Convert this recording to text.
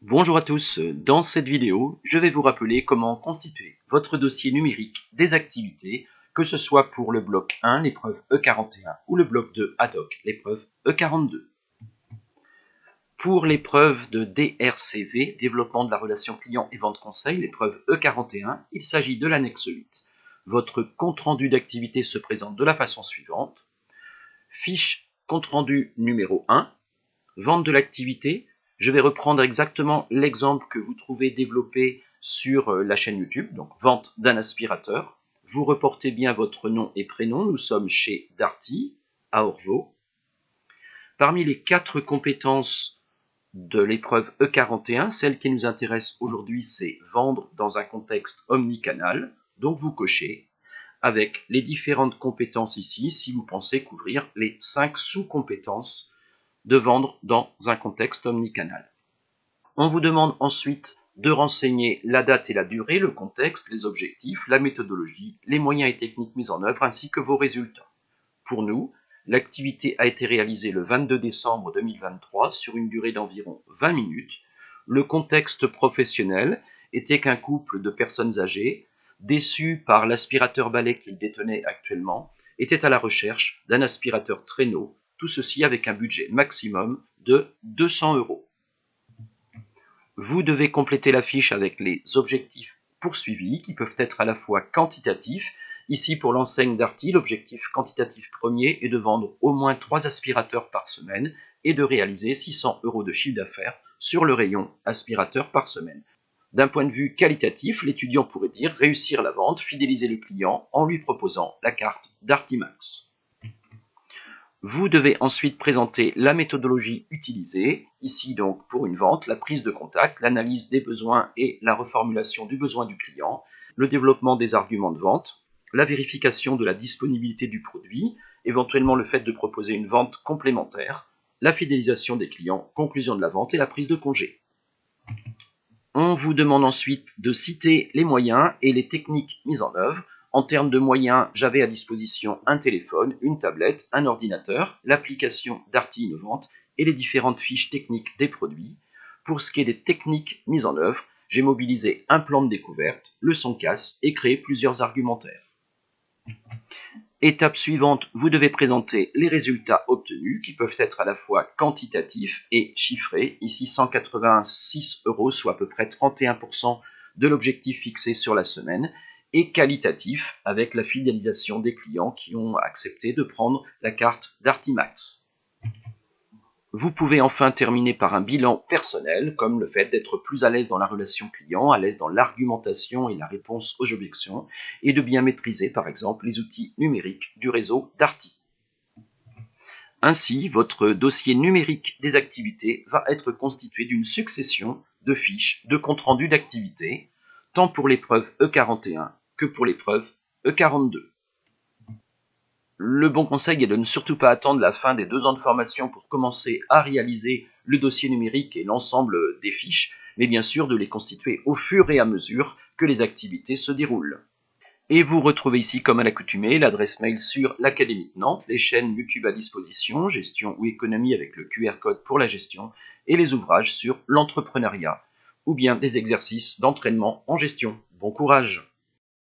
Bonjour à tous, dans cette vidéo, je vais vous rappeler comment constituer votre dossier numérique des activités, que ce soit pour le bloc 1, l'épreuve E41, ou le bloc 2 ad hoc, l'épreuve E42. Pour l'épreuve de DRCV, développement de la relation client et vente conseil, l'épreuve E41, il s'agit de l'annexe 8. Votre compte-rendu d'activité se présente de la façon suivante. Fiche compte-rendu numéro 1, vente de l'activité. Je vais reprendre exactement l'exemple que vous trouvez développé sur la chaîne YouTube, donc vente d'un aspirateur. Vous reportez bien votre nom et prénom. Nous sommes chez Darty, à Orvaux. Parmi les 4 compétences de l'épreuve E41, celle qui nous intéresse aujourd'hui, c'est vendre dans un contexte omnicanal. Donc vous cochez avec les différentes compétences ici, si vous pensez couvrir les 5 sous-compétences de vendre dans un contexte omnicanal. On vous demande ensuite de renseigner la date et la durée, le contexte, les objectifs, la méthodologie, les moyens et techniques mis en œuvre, ainsi que vos résultats. Pour nous, l'activité a été réalisée le 22 décembre 2023 sur une durée d'environ 20 minutes. Le contexte professionnel était qu'un couple de personnes âgées, déçus par l'aspirateur balai qu'ils détenaient actuellement, était à la recherche d'un aspirateur traîneau, tout ceci avec un budget maximum de 200 €. Vous devez compléter la fiche avec les objectifs poursuivis qui peuvent être à la fois quantitatifs. Ici, pour l'enseigne Darty, l'objectif quantitatif premier est de vendre au moins 3 aspirateurs par semaine et de réaliser 600 € de chiffre d'affaires sur le rayon aspirateur par semaine. D'un point de vue qualitatif, l'étudiant pourrait dire réussir la vente, fidéliser le client en lui proposant la carte Darty Max. Vous devez ensuite présenter la méthodologie utilisée, ici donc pour une vente, la prise de contact, l'analyse des besoins et la reformulation du besoin du client, le développement des arguments de vente, la vérification de la disponibilité du produit, éventuellement le fait de proposer une vente complémentaire, la fidélisation des clients, conclusion de la vente et la prise de congé. On vous demande ensuite de citer les moyens et les techniques mises en œuvre. En termes de moyens, j'avais à disposition un téléphone, une tablette, un ordinateur, l'application Darty Innovante et les différentes fiches techniques des produits. Pour ce qui est des techniques mises en œuvre, j'ai mobilisé un plan de découverte, le son casse et créé plusieurs argumentaires. Étape suivante, vous devez présenter les résultats obtenus qui peuvent être à la fois quantitatifs et chiffrés. Ici 186 €, soit à peu près 31% de l'objectif fixé sur la semaine, et qualitatifs avec la fidélisation des clients qui ont accepté de prendre la carte Darty Max. Vous pouvez enfin terminer par un bilan personnel, comme le fait d'être plus à l'aise dans la relation client, à l'aise dans l'argumentation et la réponse aux objections, et de bien maîtriser par exemple les outils numériques du réseau Darty. Ainsi, votre dossier numérique des activités va être constitué d'une succession de fiches de compte-rendu d'activités, tant pour l'épreuve E41 que pour l'épreuve E42. Le bon conseil est de ne surtout pas attendre la fin des 2 ans de formation pour commencer à réaliser le dossier numérique et l'ensemble des fiches, mais bien sûr de les constituer au fur et à mesure que les activités se déroulent. Et vous retrouvez ici, comme à l'accoutumée, l'adresse mail sur l'Académie de Nantes, les chaînes YouTube à disposition, gestion ou économie avec le QR code pour la gestion, et les ouvrages sur l'entrepreneuriat, ou bien des exercices d'entraînement en gestion. Bon courage!